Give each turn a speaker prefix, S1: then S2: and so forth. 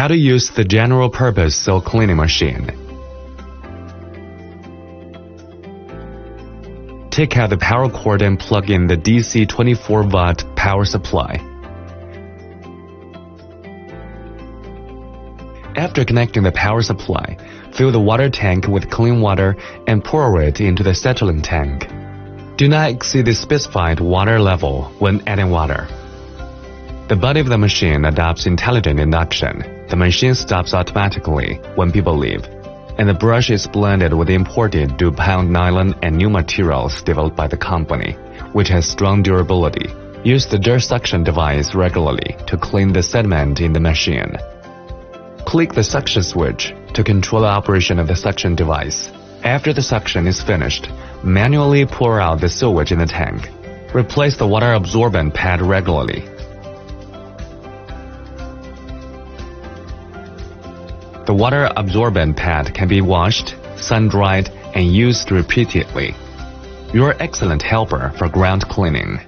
S1: How to use the general-purpose soil cleaning machine. Take out the power cord and plug in the DC 24-watt power supply. After connecting the power supply, fill the water tank with clean water and pour it into the settling tank. Do not exceed the specified water level when adding water. The body of the machine adopts intelligent induction. The machine stops automatically when people leave, and the brush is blended with imported DuPont nylon and new materials developed by the company, which has strong durability. Use the dirt suction device regularly to clean the sediment in the machine. Click the suction switch to control the operation of the suction device. After the suction is finished, manually pour out the sewage in the tank. Replace the water absorbent pad regularly. The water absorbent pad can be washed, sun-dried, and used repeatedly. You're an excellent helper for ground cleaning.